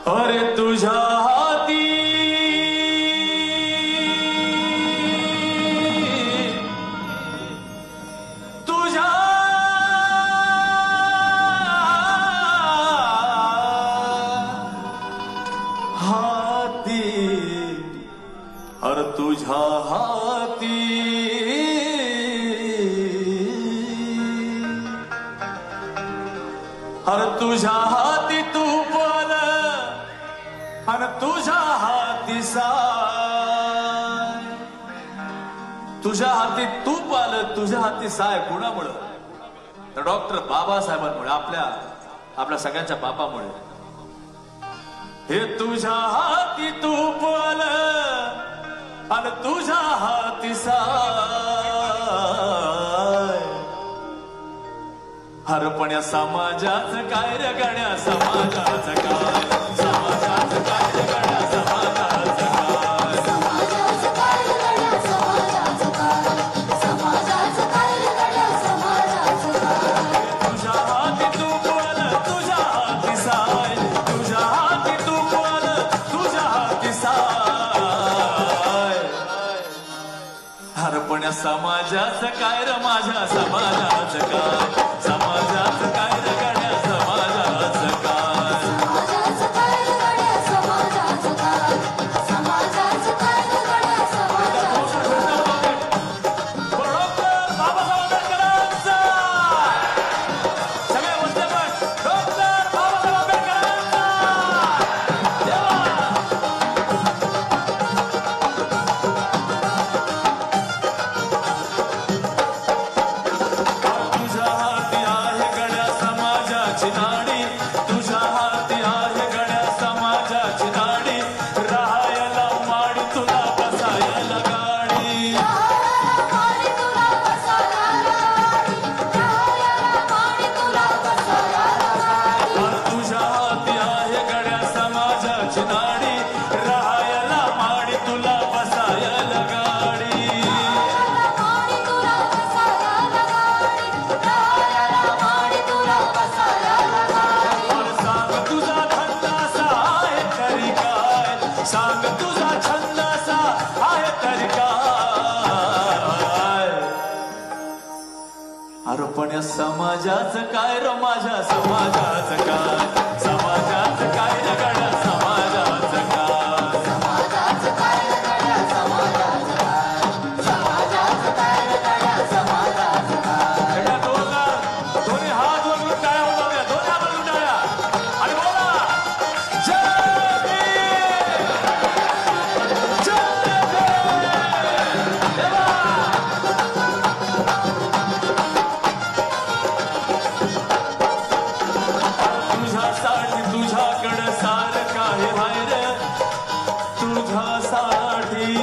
अरे तुझ्या हाती तुझ्या हाती अरे तुझ्या हाती अरे तुझ्या हाती तूप आणि तुझ्या हाती साय तुझ्या हाती तूप आलं तुझ्या हाती साय कुणामुळं तर डॉक्टर बाबासाहेबांमुळे आपल्या सगळ्यांच्या बापामुळे हे तुझ्या हाती तूप आलं आणि तुझ्या हाती साय हरपण्या समाजाचं काय रे गण्या समाजाचं काय समाजाचं काय रे गण्या समाजाचं काय समाजाचं काय रे गण्या समाजाचं काय समाजाचं काय रे गण्या समाजाचं काय तुझ्या हाती तूप आलं तुझ्या हाती साय तुझ्या हाती तूप आलं तुझ्या हाती साय हरपण्या समाजाचं काय रे माझ्या समाजाचं काय समाजाचं काय रे गण्या समाजाचं काय समाजाचं काय रे गण्या समाजाचं काय समाजाचं काय रे गण्या समाजाचं डॉक्टर बाबासाहेब आंबेडकरांचा सगळे बोलते पण डॉक्टर बाबासाहेब आंबेडकरांचा देवा तुझ्या हाती आहे गड्या समाजाची नाडी तुझ्या हाती आहे गड्या समाजाची नाडी राहायला माडी तुला बसायला गाडी माडी तुला बसायला गाडी राहायला माडी तुला बसायला गाडी तुझ्या हाती आहे गड्या समाजाची नाडी राहायला माडी तुला बसायला गाडी माडी तुला बसायला गाडी राहायला माडी तुला बसायला गाडी सांग तुझा छंद असा आहे तरी काय सांग तुझा छंद असा आहे तरी काय अरे पण या समाजाचं काय र माझ्या समाजाचं काय समाजाचं काय रे गड्या समाजाचं काय समाजाचं काय रे गड्या समाजाचं काय समाजाचं काय रे गड्या समाजाचं काय एकदा दोन्ही हात वगळून टाळ्या होतात दोन्ही हात वगळून टाळ्या आणि बोला जय भीम! जय भीम! देवा! तुझ्यासाठी तुझ्याकडे सार काय हाय रे तुझ्यासाठी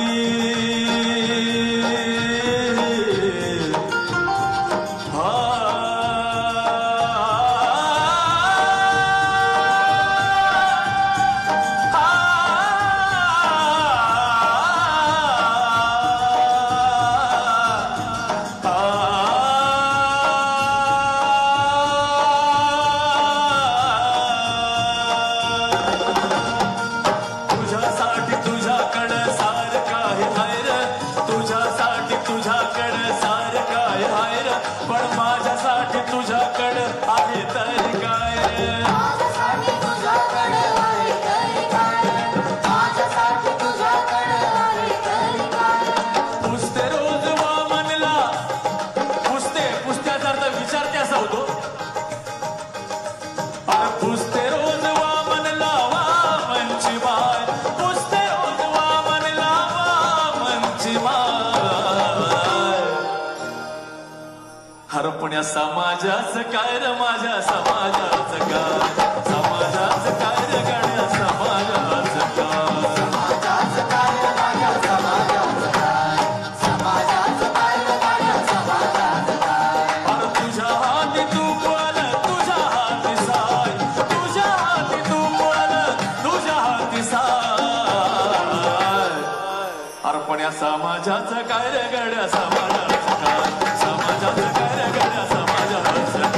तुझ्यासाठी तुझ्याकडे सार काय हाय रे तुझ्यासाठी तुझ्याकडे सार काय हाय रे पण माझ्यासाठी तुझ्याकडे आहे तरी काय माझ्यासाठी तुझ्याकडे आहे तरी काय माझ्यासाठी तुझ्याकडे आहे तरी काय पुसते रोज वामनला पुसत्याचा अर्थ विचारते असा होतो अरे पुसते रोज वामनला वामनची माय पुसते रोज वामनला वामनची माय हरपण्या समाजाचं काय रे माझ्या समाजाचं काय समाजाचं काय रे गड्या समाजाचं काय समाजाचं काय रे माझ्या समाजाचं काय समाजाचं काय रे माझ्या समाजाचं काय अरे तुझ्या हाती तूप आलं तुझ्या हाती साय तुझ्या हाती तूप आलं तुझ्या हाती साय अरे पण या समाजाचं काय रे गड्या समाजाचं काय समाजाचं काय रे गड्या समाजाचं